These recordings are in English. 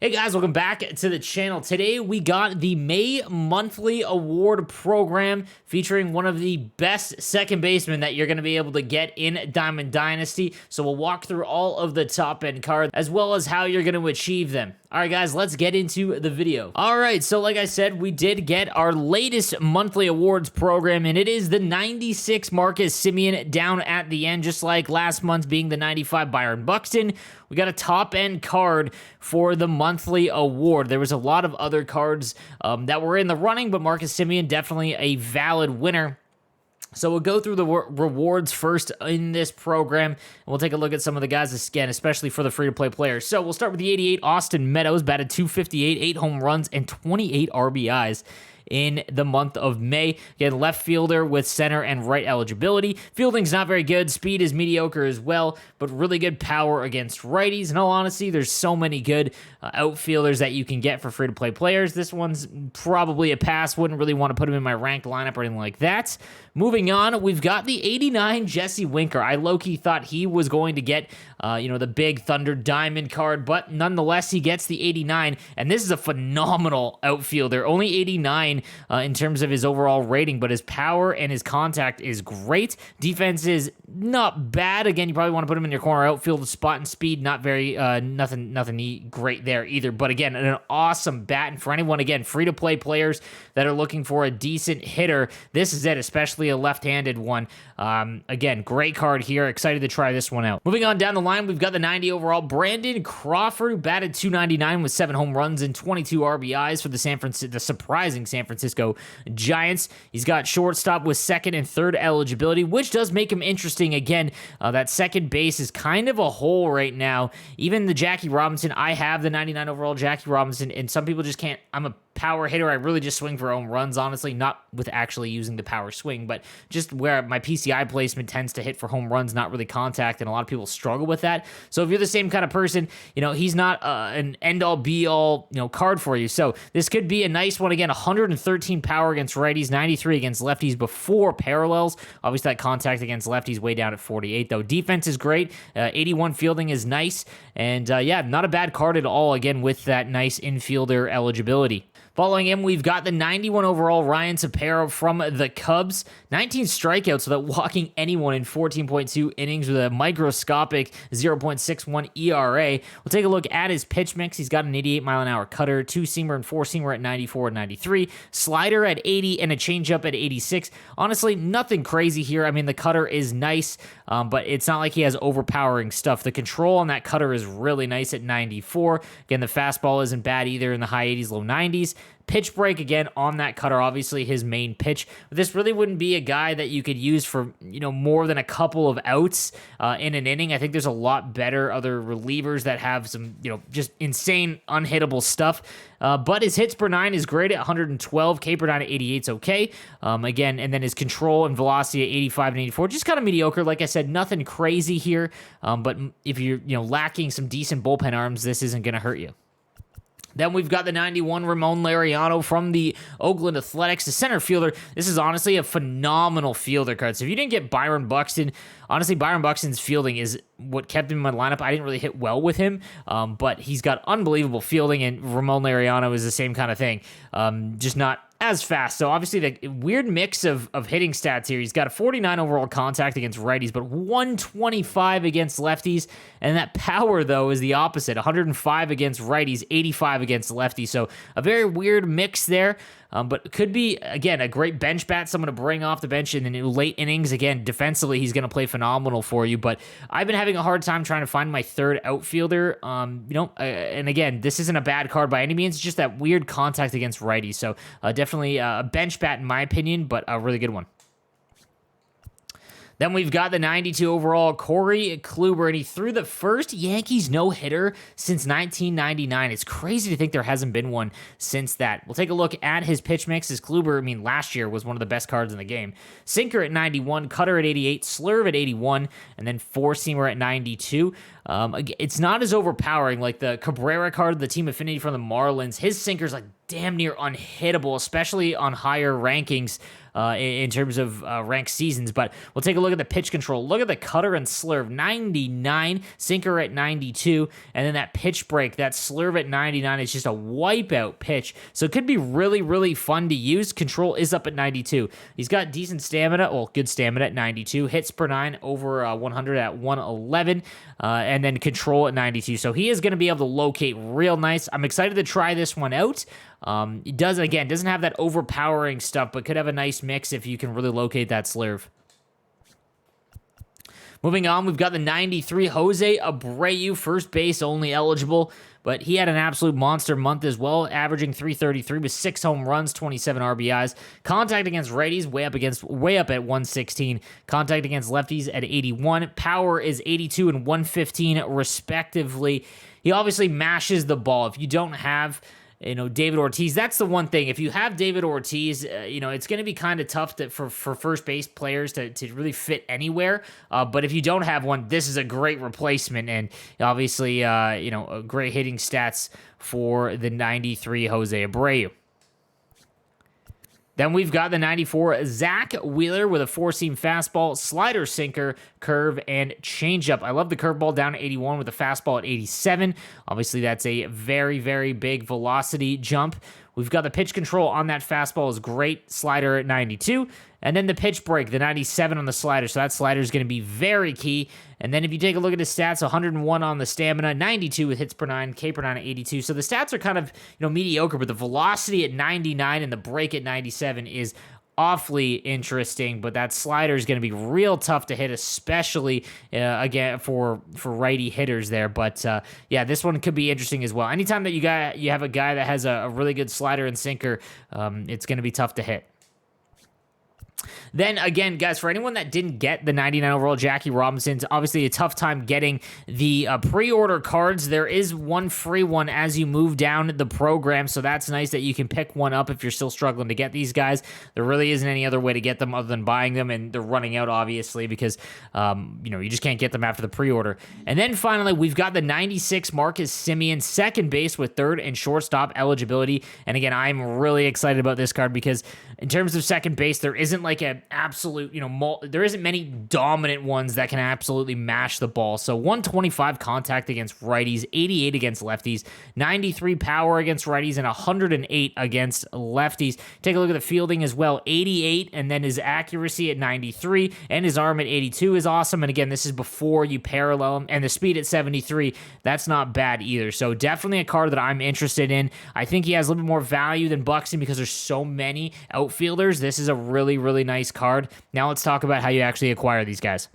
Hey guys, welcome back to the channel. Today we got the May monthly award program featuring one of the best second basemen that you're going to be able to get in Diamond Dynasty. So we'll walk through all of the top end cards as well as how you're going to achieve them. All right, guys, let's get into the video. All right, so like I said, we did get our latest monthly awards program, and it is the 96 Marcus Semien down at the end, just like last month being the 95 Byron Buxton. We got a top-end card for the monthly award. There was a lot of other cards that were in the running, but Marcus Semien definitely a valid winner. So we'll go through the rewards first in this program, and we'll take a look at some of the guys again, especially for the free-to-play players. So we'll start with the 88 Austin Meadows, batted .258, 8 home runs, and 28 RBIs in the month of May. Again, left fielder with center and right eligibility. Fielding's not very good. Speed is mediocre as well, but really good power against righties. In all honesty, there's so many good outfielders that you can get for free-to-play players. This one's probably a pass. Wouldn't really want to put him in my ranked lineup or anything like that. Moving on, we've got the 89 Jesse Winker. I low-key thought he was going to get, the big Thunder Diamond card, but nonetheless, he gets the 89, and this is a phenomenal outfielder. Only 89 in terms of his overall rating, but his power and his contact is great. Defense is not bad. Again, you probably want to put him in your corner outfield. Spot and speed, not very, nothing great there either. But again, an awesome bat. And for anyone, again, free-to-play players that are looking for a decent hitter, this is it, especially a left-handed one. Again, great card here. Excited to try this one out. Moving on down the line, we've got the 90 overall Brandon Crawford, who batted .299 with 7 home runs and 22 RBIs for the surprising San Francisco Giants. He's got shortstop with second and third eligibility, which does make him interesting. Again, that second base is kind of a hole right now. Even the Jackie Robinson, I have the 99 overall Jackie Robinson, and some people just can't. I'm a power hitter. I really just swing for home runs, honestly, not with actually using the power swing, but just where my PCI placement tends to hit for home runs, not really contact, and a lot of people struggle with that. So if you're the same kind of person, he's not an end-all, be-all, card for you. So this could be a nice one. Again, 113 power against righties, 93 against lefties before parallels. Obviously, that contact against lefties way down at 48, though. Defense is great. 81 fielding is nice. And, not a bad card at all, again, with that nice infielder eligibility. Following him, we've got the 91 overall Ryan Tepera from the Cubs. 19 strikeouts without walking anyone in 14.2 innings with a microscopic 0.61 ERA. We'll take a look at his pitch mix. He's got an 88-mile-an-hour cutter, 2-seamer and 4-seamer at 94 and 93, slider at 80, and a changeup at 86. Honestly, nothing crazy here. I mean, the cutter is nice, but it's not like he has overpowering stuff. The control on that cutter is really nice at 94. Again, the fastball isn't bad either in the high 80s, low 90s. Pitch break, again, on that cutter, obviously his main pitch. But this really wouldn't be a guy that you could use for, more than a couple of outs in an inning. I think there's a lot better other relievers that have some, just insane, unhittable stuff. But his hits per 9 is great at 112. K per 9 at 88 is okay. Again, and then his control and velocity at 85 and 84, just kind of mediocre. Like I said, nothing crazy here. But if you're, lacking some decent bullpen arms, this isn't going to hurt you. Then we've got the 91 Ramon Laureano from the Oakland Athletics, the center fielder. This is honestly a phenomenal fielder card. So if you didn't get Byron Buxton, honestly, Byron Buxton's fielding is what kept him in my lineup. I didn't really hit well with him, but he's got unbelievable fielding, and Ramon Laureano is the same kind of thing. Just not as fast. So obviously the weird mix of hitting stats here. He's got a 49 overall contact against righties, but 125 against lefties. And that power, though, is the opposite. 105 against righties, 85 against lefties. So a very weird mix there. But could be, again, a great bench bat, someone to bring off the bench in the late innings. Again, defensively, he's going to play phenomenal for you. But I've been having a hard time trying to find my third outfielder. And again, this isn't a bad card by any means. It's just that weird contact against righties. So definitely a bench bat in my opinion, but a really good one. Then we've got the 92 overall Corey Kluber, and he threw the first Yankees no-hitter since 1999. It's crazy to think there hasn't been one since that. We'll take a look at his pitch mix. His Kluber, last year was one of the best cards in the game. Sinker at 91, cutter at 88, slurve at 81, and then four-seamer at 92. It's not as overpowering like the Cabrera card, the team affinity from the Marlins. His sinker's like damn near unhittable, especially on higher rankings in terms of ranked seasons. But we'll take a look at the pitch control. Look at the cutter and slurve, 99, sinker at 92, and then that pitch break, that slurve at 99 is just a wipeout pitch. So it could be really, really fun to use. Control is up at 92. He's got decent stamina, well, good stamina at 92, hits per 9 over 100 at 111, and then control at 92. So he is going to be able to locate real nice. I'm excited to try this one out. It doesn't have that overpowering stuff, but could have a nice mix if you can really locate that slurve. Moving on, we've got the 93 Jose Abreu, first base only eligible, but he had an absolute monster month as well, averaging 333 with 6 home runs, 27 RBIs. Contact against righties way up at 116. Contact against lefties at 81. Power is 82 and 115 respectively. He obviously mashes the ball. If you don't have David Ortiz, that's the one thing. If you have David Ortiz, it's going to be kind of tough for first base players to really fit anywhere. But if you don't have one, this is a great replacement. And obviously, great hitting stats for the 93 Jose Abreu. Then we've got the 94 Zach Wheeler with a 4-seam fastball, slider, sinker, curve, and changeup. I love the curveball down to 81 with the fastball at 87. Obviously, that's a very, very big velocity jump. We've got the pitch control on that fastball is great, slider at 92. And then the pitch break, the 97 on the slider. So that slider is going to be very key. And then if you take a look at his stats, 101 on the stamina, 92 with hits per 9, K per 9 at 82. So the stats are kind of mediocre, but the velocity at 99 and the break at 97 is awfully interesting. But that slider is going to be real tough to hit, especially again for righty hitters there. But yeah, this one could be interesting as well. Anytime that you have a guy that has a really good slider and sinker, it's going to be tough to hit. Then again, guys, for anyone that didn't get the 99 overall Jackie Robinson's, obviously a tough time getting the pre-order cards. There is one free one as you move down the program, so that's nice that you can pick one up if you're still struggling to get these guys. There really isn't any other way to get them other than buying them, and they're running out, obviously, because you just can't get them after the pre-order. And then finally, we've got the 96 Marcus Semien, second base with third and shortstop eligibility. And again, I'm really excited about this card because in terms of second base, there isn't like an absolute, there isn't many dominant ones that can absolutely mash the ball. So 125 contact against righties, 88 against lefties, 93 power against righties, and 108 against lefties. Take a look at the fielding as well, 88, and then his accuracy at 93, and his arm at 82 is awesome. And again, this is before you parallel him, and the speed at 73, that's not bad either. So definitely a card that I'm interested in. I think he has a little bit more value than Buxton because there's so many outfielders. This is a really, really nice card. Now let's talk about how you actually acquire these guys.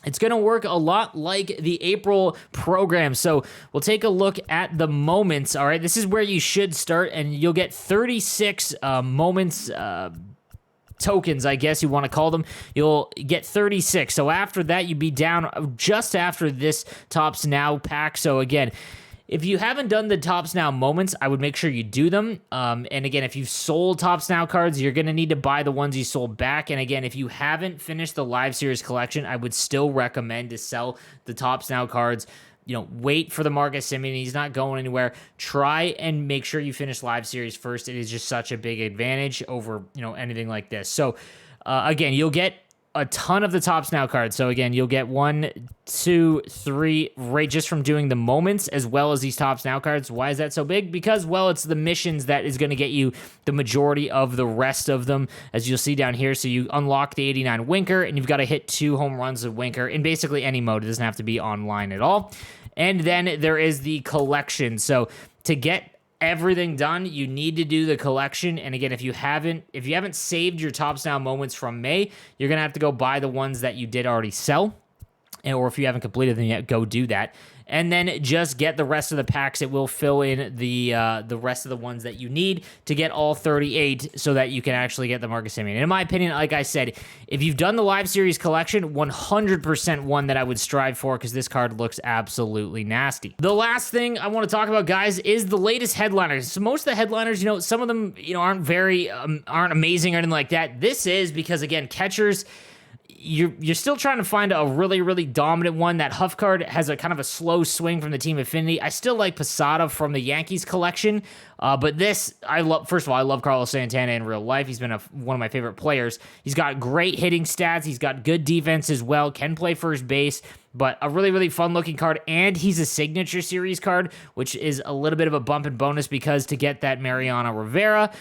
It's going to work a lot like the April program. So we'll take a look at the moments. All right, this is where you should start, and you'll get 36 moments tokens, I guess you want to call them. You'll get 36. So after that, you'd be down just after this Tops Now pack. So again, if you haven't done the Tops Now moments, I would make sure you do them. And again, if you've sold Tops Now cards, you're going to need to buy the ones you sold back. And again, if you haven't finished the Live Series collection, I would still recommend to sell the Tops Now cards. Wait for the Marcus Semien. He's not going anywhere. Try and make sure you finish Live Series first. It is just such a big advantage over, anything like this. So, again, you'll get a ton of the Tops Now cards. So again, you'll get 1, 2, 3 right just from doing the moments as well as these Tops Now cards. Why is that so big? Because, well, it's the missions that is going to get you the majority of the rest of them, as you'll see down here. So you unlock the 89 Winker, and you've got to hit 2 home runs of Winker in basically any mode. It doesn't have to be online at all. And then there is the collection. So to get everything done, you need to do the collection. And again, if you haven't saved your Tops Now moments from May, you're gonna have to go buy the ones that you did already sell, or if you haven't completed them yet, go do that. And then just get the rest of the packs. It will fill in the rest of the ones that you need to get all 38 so that you can actually get the Marcus Semien. And in my opinion, like I said, if you've done the Live Series collection, 100% one that I would strive for because this card looks absolutely nasty. The last thing I want to talk about, guys, is the latest headliners. So most of the headliners, some of them, aren't amazing or anything like that. This is because, again, catchers, you're still trying to find a really, really dominant one. That Huff card has a kind of a slow swing from the Team Affinity. I still like Posada from the Yankees collection, but this, I love. First of all, I love Carlos Santana in real life. He's been one of my favorite players. He's got great hitting stats. He's got good defense as well, can play first base, but a really, really fun-looking card, and he's a Signature Series card, which is a little bit of a bump and bonus because to get that Mariano Rivera,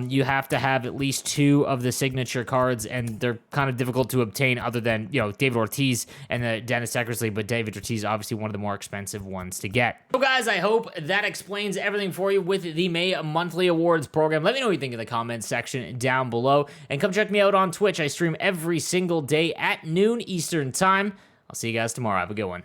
you have to have at least 2 of the signature cards, and they're kind of difficult to obtain other than, David Ortiz and the Dennis Eckersley, but David Ortiz obviously one of the more expensive ones to get. So guys, I hope that explains everything for you with the May Monthly Awards program. Let me know what you think in the comments section down below, and come check me out on Twitch. I stream every single day at noon Eastern Time. I'll see you guys tomorrow. Have a good one.